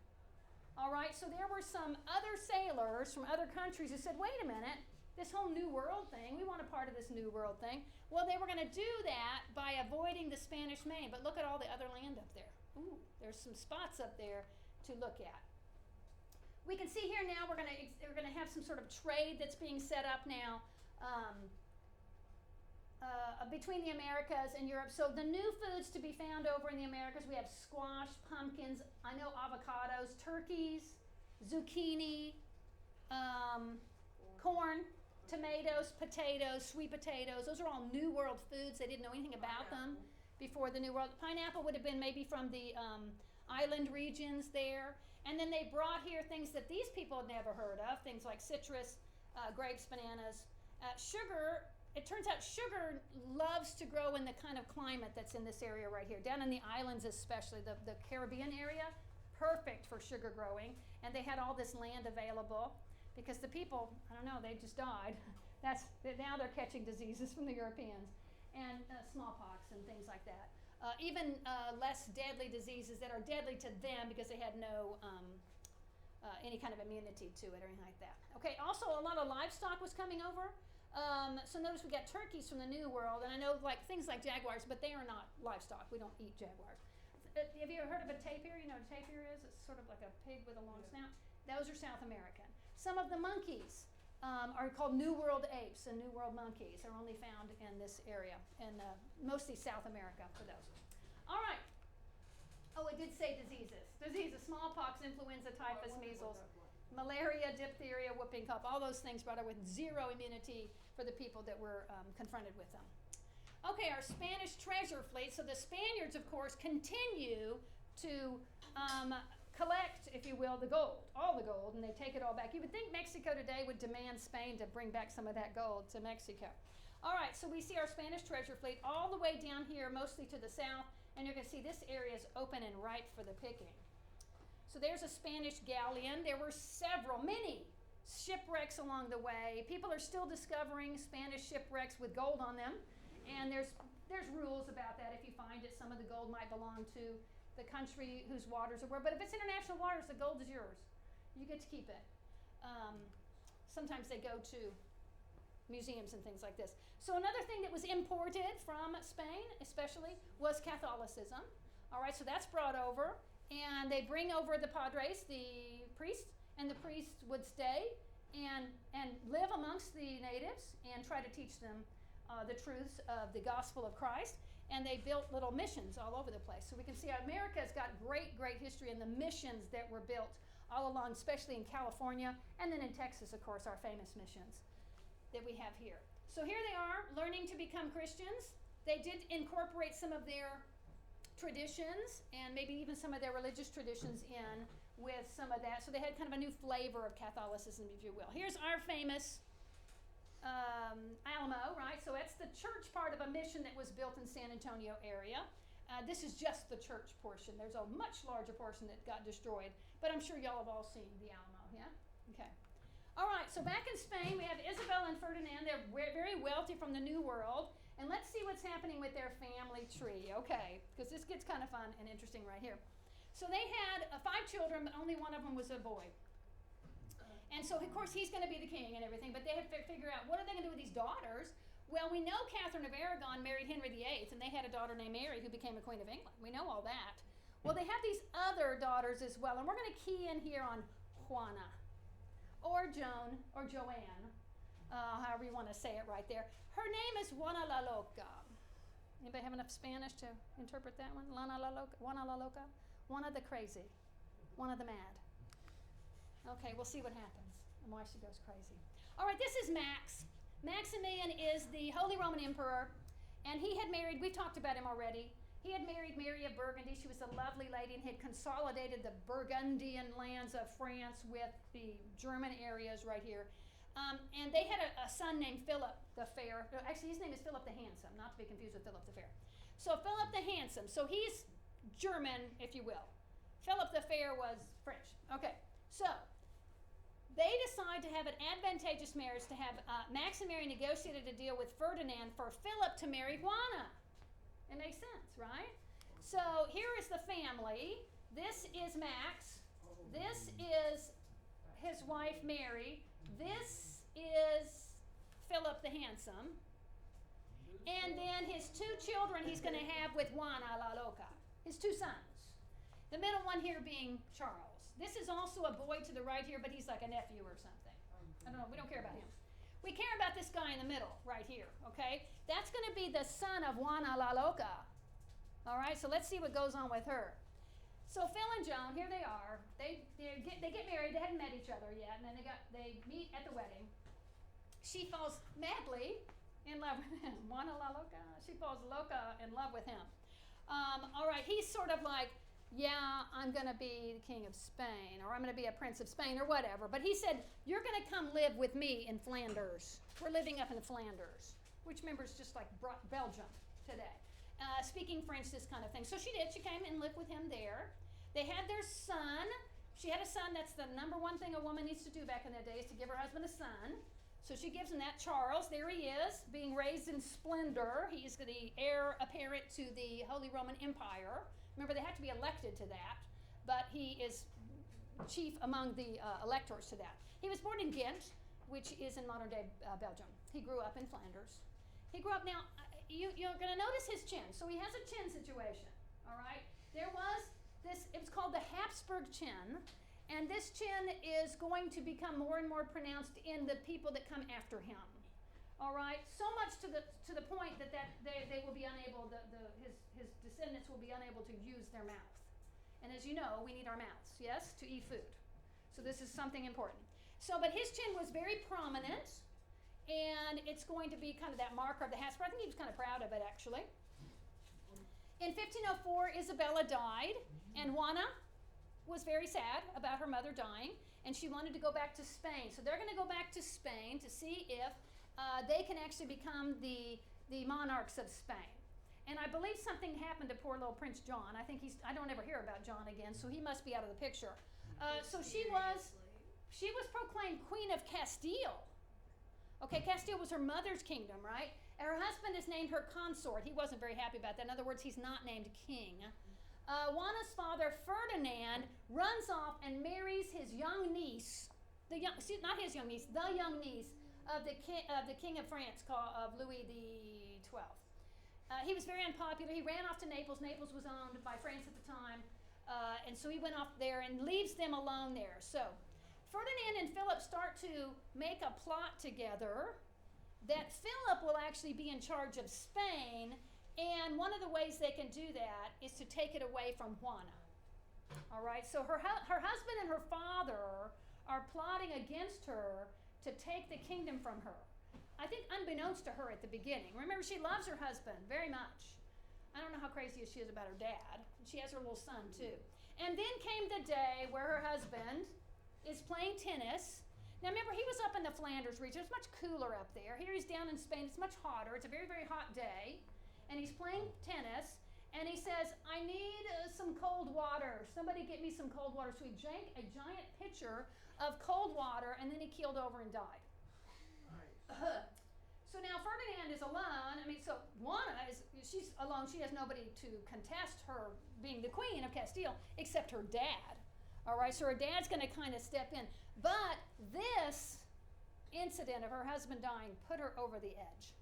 All right, so there were some other sailors from other countries who said, wait a minute, this whole New World thing, we want a part of this New World thing. Well, they were going to do that by avoiding the Spanish Main, but look at all the other land up there. Ooh, there's some spots up there to look at. We can see here now we're going to have some sort of trade that's being set up now between the Americas and Europe. So the new foods to be found over in the Americas, we have squash, pumpkins, I know avocados, turkeys, zucchini, corn, tomatoes, potatoes, sweet potatoes. Those are all New World foods. They didn't know anything about them before the New World. Pineapple would have been maybe from the island regions there. And then they brought here things that these people had never heard of, things like citrus, grapes, bananas. Sugar, it turns out sugar loves to grow in the kind of climate that's in this area right here. Down in the islands especially, the Caribbean area, perfect for sugar growing. And they had all this land available because the people, I don't know, they just died. Now they're catching diseases from the Europeans and smallpox and things like that. Even less deadly diseases that are deadly to them because they had no any kind of immunity to it or anything like that. Okay, also a lot of livestock was coming over. So notice we got turkeys from the New World, and I know things like jaguars, but they are not livestock. We don't eat jaguars. Have you ever heard of a tapir? You know what a tapir is? It's sort of like a pig with a long snout. Those are South American. Some of the monkeys are called New World apes, and New World monkeys are only found in this area, and mostly South America for those. All right. Oh, it did say diseases. Diseases, smallpox, influenza, typhus, measles, malaria, diphtheria, whooping cough, all those things brought out with zero immunity for the people that were confronted with them. Okay, our Spanish treasure fleet. So the Spaniards, of course, continue to collect, if you will, the gold, all the gold, and they take it all back. You would think Mexico today would demand Spain to bring back some of that gold to Mexico. All right, so we see our Spanish treasure fleet all the way down here, mostly to the south, and you're going to see this area is open and ripe for the picking. So there's a Spanish galleon. There were many shipwrecks along the way. People are still discovering Spanish shipwrecks with gold on them, and there's rules about that. If you find it, some of the gold might belong to the country whose waters it were. But if it's international waters, the gold is yours. You get to keep it. Sometimes they go to museums and things like this. So another thing that was imported from Spain, especially, was Catholicism. All right, so that's brought over. And they bring over the padres, the priests, and the priests would stay and live amongst the natives and try to teach them the truths of the gospel of Christ. And they built little missions all over the place. So we can see America's got great, great history in the missions that were built all along, especially in California, and then in Texas, of course, our famous missions that we have here. So here they are, learning to become Christians. They did incorporate some of their traditions and maybe even some of their religious traditions in with some of that. So they had kind of a new flavor of Catholicism, if you will. Here's our famous Alamo, right? So that's the church part of a mission that was built in San Antonio area. This is just the church portion. There's a much larger portion that got destroyed, but I'm sure y'all have all seen the Alamo, yeah? Okay. All right, so back in Spain, we have Isabel and Ferdinand. They're very wealthy from the New World. And let's see what's happening with their family tree, okay? Because this gets kind of fun and interesting right here. So they had 5 children, but only one of them was a boy. And so, of course, he's going to be the king and everything, but they had to figure out, what are they going to do with these daughters? Well, we know Catherine of Aragon married Henry VIII, and they had a daughter named Mary who became a queen of England. We know all that. Well, they have these other daughters as well, and we're going to key in here on Juana, or Joan, or Joanne, however you want to say it right there. Her name is Juana la Loca. Anybody have enough Spanish to interpret that one? Juana la Loca? Juana the crazy. Juana the mad. Okay, we'll see what happens and why she goes crazy. All right, this is Max. Maximilian is the Holy Roman Emperor, and he had married, we talked about him already, He had married Mary of Burgundy. She was a lovely lady and had consolidated the Burgundian lands of France with the German areas right here. And they had a son named Philip the Fair. No, actually, his name is Philip the Handsome, not to be confused with Philip the Fair. So Philip the Handsome. So he's German, if you will. Philip the Fair was French. Okay, so they decide to have an advantageous marriage, to have Max and Mary negotiated a deal with Ferdinand for Philip to marry Juana. It makes sense, right? So here is the family. This is Max. This is his wife Mary. This is Philip the Handsome. And then his two children he's going to have with Juana la Loca. His two sons. The middle one here being Charles. This is also a boy to the right here, but he's like a nephew or something. I don't know. We don't care about him. We care about this guy in the middle right here, okay? That's going to be the son of Juana la Loca. All right, so let's see what goes on with her. So Phil and Joan, here they are. They get married. They hadn't met each other yet, and then they meet at the wedding. She falls madly in love with him. Juana la Loca. She falls loca in love with him. All right, he's sort of like, yeah, I'm going to be the king of Spain, or I'm going to be a prince of Spain, or whatever. But he said, you're going to come live with me in Flanders. We're living up in Flanders, which remember is just like Belgium today. Speaking French, this kind of thing. So she did. She came and lived with him there. They had their son. She had a son. That's the number one thing a woman needs to do back in the day, is to give her husband a son. So she gives him that. Charles, there he is, being raised in splendor. He's the heir apparent to the Holy Roman Empire. Remember, they have to be elected to that, but he is chief among the electors to that. He was born in Ghent, which is in modern-day Belgium. He grew up in Flanders. He grew up, now, you're going to notice his chin. So he has a chin situation, all right? There was this, it was called the Habsburg chin, and this chin is going to become more and more pronounced in the people that come after him. All right, so much to the point that they will be unable, his descendants will be unable to use their mouth. And as you know, we need our mouths, yes, to eat food. So this is something important. So, but his chin was very prominent, and it's going to be kind of that marker of the Habsburg. I think he was kind of proud of it, actually. In 1504, Isabella died, and Juana was very sad about her mother dying, and she wanted to go back to Spain. So they're going to go back to Spain to see if they can actually become the monarchs of Spain. And I believe something happened to poor little Prince John. I think I don't ever hear about John again, so he must be out of the picture. So she was proclaimed Queen of Castile. Okay, Castile was her mother's kingdom, right? And her husband is named her consort. He wasn't very happy about that. In other words, he's not named king. Juana's father, Ferdinand, runs off and marries his young niece, not his young niece, the young niece of the king of France, of Louis XII. He was very unpopular. He ran off to Naples. Naples was owned by France at the time, and so he went off there and leaves them alone there. So Ferdinand and Philip start to make a plot together that Philip will actually be in charge of Spain, and one of the ways they can do that is to take it away from Juana. All right, so her husband and her father are plotting against her to take the kingdom from her. I think unbeknownst to her at the beginning. Remember, she loves her husband very much. I don't know how crazy she is about her dad. She has her little son, too. And then came the day where her husband is playing tennis. Now, remember, he was up in the Flanders region. It's much cooler up there. Here he's down in Spain. It's much hotter. It's a very, very hot day. And he's playing tennis. And he says, I need some cold water. Somebody get me some cold water. So he drank a giant pitcher of cold water, and then he keeled over and died. So now Ferdinand is alone. I mean, so Juana she's alone. She has nobody to contest her being the queen of Castile except her dad. All right, so her dad's going to kind of step in. But this incident of her husband dying put her over the edge.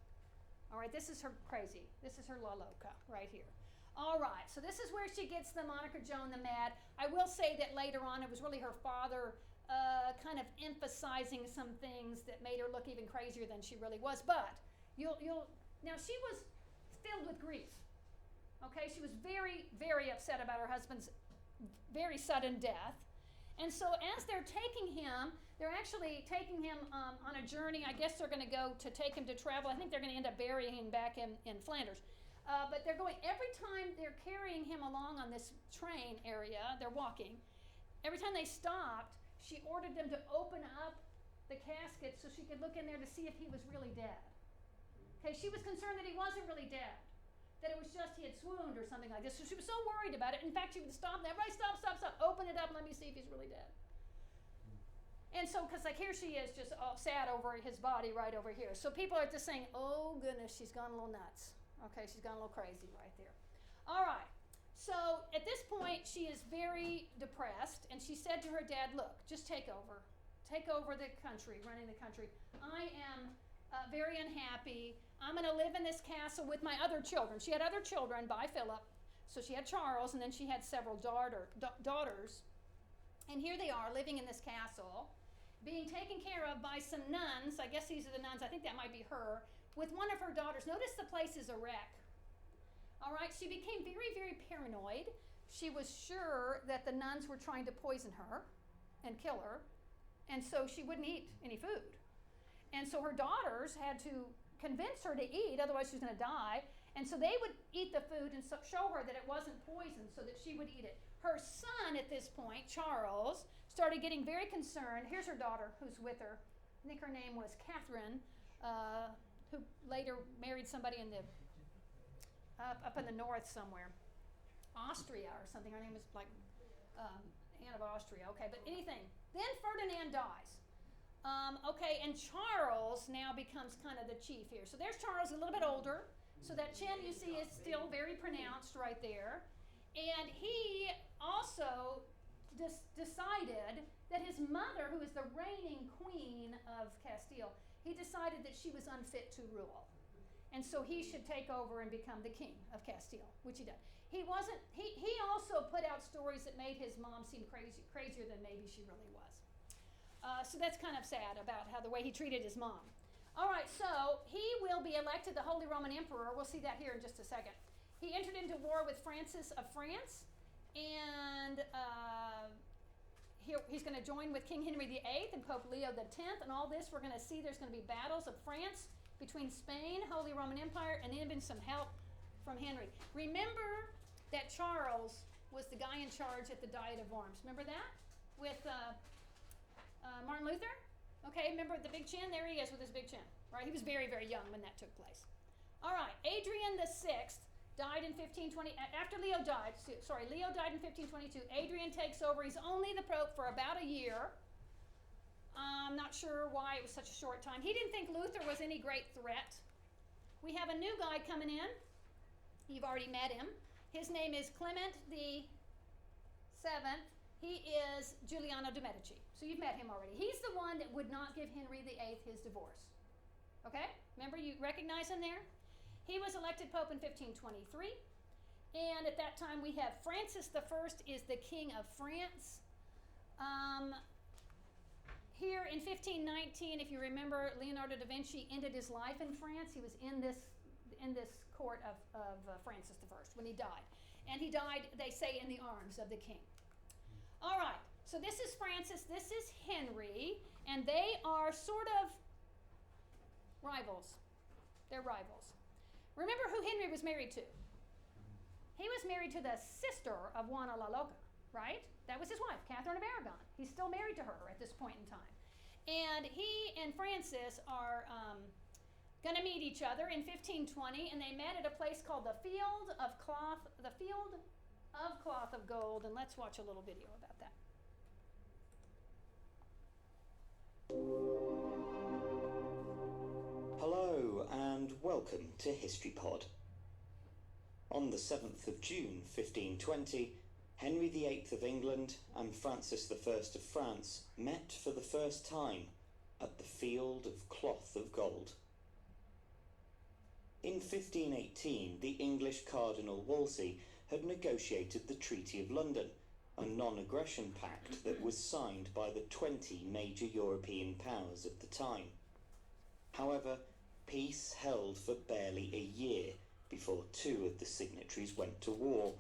All right, this is her crazy. This is her La Loca right here. All right, so this is where she gets the moniker Joan the Mad. I will say that later on it was really her father kind of emphasizing some things that made her look even crazier than she really was. But now she was filled with grief. Okay, she was very, very upset about her husband's very sudden death. And so as they're taking him, they're actually taking him on a journey. I guess they're going to go to take him to travel. I think they're going to end up burying him back in Flanders. But they're going, every time they're carrying him along on this train area, they're walking, every time they stopped, she ordered them to open up the casket so she could look in there to see if he was really dead. Okay, she was concerned that he wasn't really dead, that it was just he had swooned or something like this. So she was so worried about it. In fact, she would stop, everybody stop, open it up, let me see if he's really dead. And so, because like here she is just all sad over his body right over here. So people are just saying, oh goodness, she's gone a little nuts. Okay, she's gone a little crazy right there. All right, so at this point, she is very depressed, and she said to her dad, look, just take over the country, running the country. I am very unhappy. I'm going to live in this castle with my other children. She had other children by Philip. So she had Charles, and then she had several daughters. And here they are living in this castle, being taken care of by some nuns. I guess these are the nuns. I think that might be her, with one of her daughters. Notice the place is a wreck. All right, she became very, very paranoid. She was sure that the nuns were trying to poison her and kill her, and so she wouldn't eat any food. And so her daughters had to convince her to eat, otherwise she was going to die. And so they would eat the food and show her that it wasn't poison so that she would eat it. Her son at this point, Charles, started getting very concerned. Here's her daughter who's with her. I think her name was Catherine, who later married somebody in the up in the north somewhere, Austria or something. Her name was like Anne of Austria. Okay, but anything. Then Ferdinand dies. Okay, and Charles now becomes kind of the chief here. So there's Charles, a little bit older. So that chin you see is still very pronounced right there. And he also decided that his mother, who is the reigning queen of Castile, he decided that she was unfit to rule. And so he should take over and become the king of Castile, which he did. He also put out stories that made his mom seem crazier than maybe she really was. So that's kind of sad about the way he treated his mom. All right, so he will be elected the Holy Roman Emperor. We'll see that here in just a second. He entered into war with Francis of France, and he's going to join with King Henry VIII and Pope Leo X, and all this we're going to see there's going to be battles of France between Spain, Holy Roman Empire, and even some help from Henry. Remember that Charles was the guy in charge at the Diet of Worms. Remember that? With Martin Luther? Okay, remember the big chin? There he is with his big chin, right? He was very, very young when that took place. All right, Adrian VI died in 1520. After Leo died, Leo died in 1522. Adrian takes over. He's only the Pope for about a year. I'm not sure why it was such a short time. He didn't think Luther was any great threat. We have a new guy coming in. You've already met him. His name is Clement the Seventh. He is Giuliano de' Medici. So you've met him already. He's the one that would not give Henry VIII his divorce. Okay? Remember, you recognize him there? He was elected Pope in 1523. And at that time, we have Francis I is the King of France. Here in 1519, if you remember, Leonardo da Vinci ended his life in France. He was in this court of Francis I when he died. And he died, they say, in the arms of the king. All right, so this is Francis, this is Henry, and they are sort of rivals. They're rivals. Remember who Henry was married to? He was married to the sister of Juana la Loca, right? That was his wife, Catherine of Aragon. He's still married to her at this point in time. And he and Francis are going to meet each other in 1520, and they met at a place called the Field of Cloth of Gold, and let's watch a little video about that. Hello and welcome to HistoryPod. On the 7th of June 1520, Henry VIII of England and Francis I of France met for the first time at the Field of Cloth of Gold. In 1518, the English Cardinal Wolsey had negotiated the Treaty of London, a non-aggression pact that was signed by the 20 major European powers at the time. However, peace held for barely a year before two of the signatories went to war,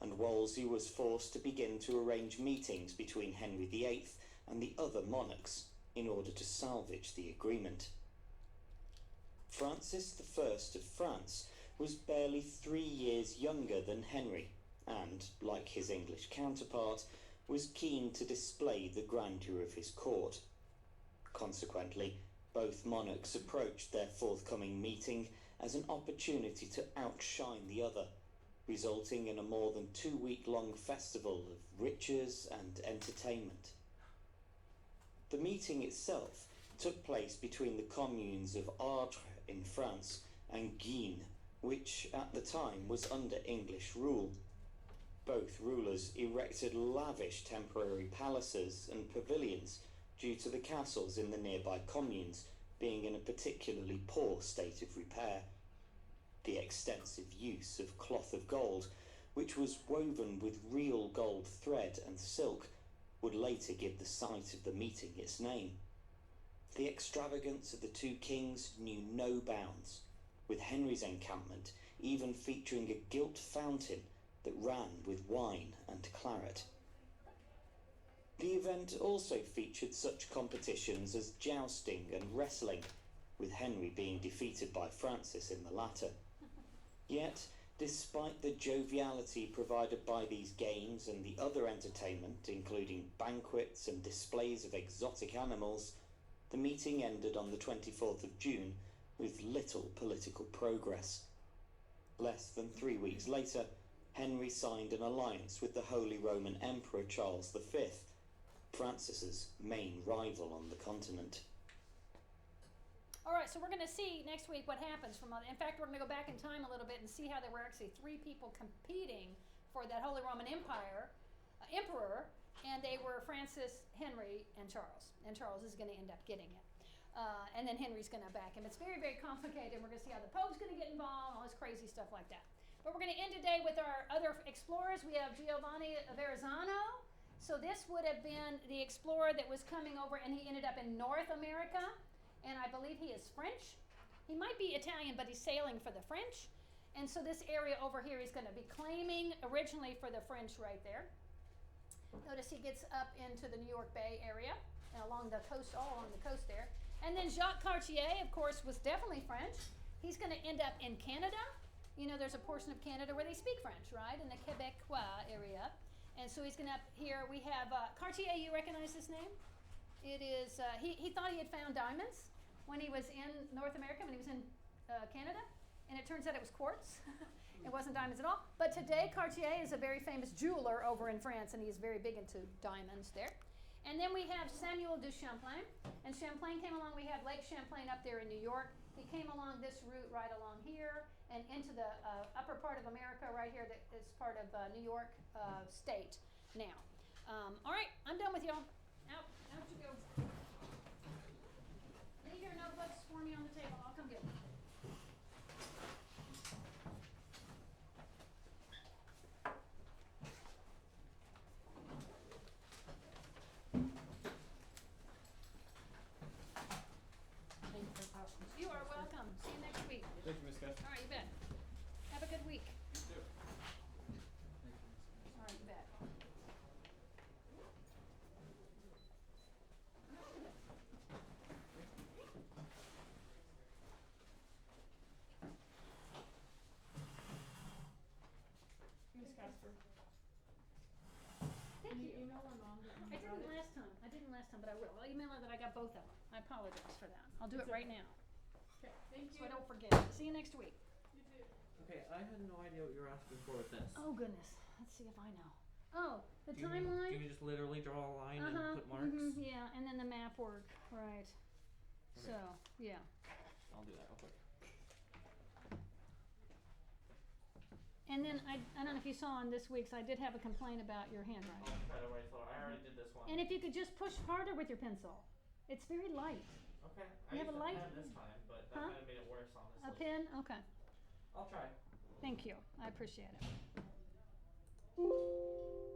and Wolsey was forced to begin to arrange meetings between Henry VIII and the other monarchs in order to salvage the agreement. Francis I of France was barely 3 years younger than Henry and, like his English counterpart, was keen to display the grandeur of his court. Consequently, both monarchs approached their forthcoming meeting as an opportunity to outshine the other, resulting in a more than 2-week-long festival of riches and entertainment. The meeting itself took place between the communes of Ardres in France and Guisnes, which at the time was under English rule. Both rulers erected lavish temporary palaces and pavilions due to the castles in the nearby communes being in a particularly poor state of repair. The extensive use of cloth of gold, which was woven with real gold thread and silk, would later give the site of the meeting its name. The extravagance of the two kings knew no bounds, with Henry's encampment even featuring a gilt fountain that ran with wine and claret. The event also featured such competitions as jousting and wrestling, with Henry being defeated by Francis in the latter. Yet, despite the joviality provided by these games and the other entertainment, including banquets and displays of exotic animals, the meeting ended on the 24th of June with little political progress. Less than 3 weeks later, Henry signed an alliance with the Holy Roman Emperor Charles V, Francis's main rival on the continent. All right, so we're going to see next week what happens from. In fact, we're going to go back in time a little bit and see how there were actually 3 people competing for that Holy Roman Empire, emperor, and they were Francis, Henry, and Charles. And Charles is going to end up getting it. And then Henry's going to back him. It's very, very complicated. We're going to see how the Pope's going to get involved, all this crazy stuff like that. But we're going to end today with our other explorers. We have Giovanni Verrazzano. So this would have been the explorer that was coming over, and he ended up in North America. And I believe he is French. He might be Italian, but he's sailing for the French. And so this area over here he's going to be claiming originally for the French right there. Notice he gets up into the New York Bay area and along the coast, all along the coast there. And then Jacques Cartier, of course, was definitely French. He's going to end up in Canada. You know, there's a portion of Canada where they speak French, right? In the Quebecois area. And so he's going to up here. We have Cartier. You recognize this name? It is, he thought he had found diamonds when he was in North America, when he was in Canada, and it turns out it was quartz. It wasn't diamonds at all. But today, Cartier is a very famous jeweler over in France, and he's very big into diamonds there. And then we have Samuel de Champlain, and Champlain came along. We have Lake Champlain up there in New York. He came along this route right along here and into the upper part of America right here that is part of New York State now. All right, I'm done with y'all. Out you go. Leave your notebooks for me on the table. I'll come get them. Thank you for the questions. You are welcome. See you next week. Thank you, Ms. Cash. All right, you bet. Have a good week. You too. All right, you bet. Miss Casper, Thank can you. you email my mom that you I got didn't it? last time. But I will. I'll email her that I got both of them. I apologize for that. I'll do it It's right okay. now, Okay, thank so you. I don't forget. See you next week. You too. Okay, I had no idea what you were asking for with this. Oh goodness. Let's see if I know. Oh, the Do you timeline. just literally draw a line and put marks? Yeah, and then the map work. Right. Okay. So yeah. I'll do that real quick. And then I don't know if you saw on this week's, I did have a complaint about your handwriting. I'll try to write slower. I already did this one. And if you could just push harder with your pencil. It's very light. Okay. You I have a used light- a pen this time, but that Huh? might have made it worse, honestly. A pen? Okay. I'll try. Thank you. I appreciate it.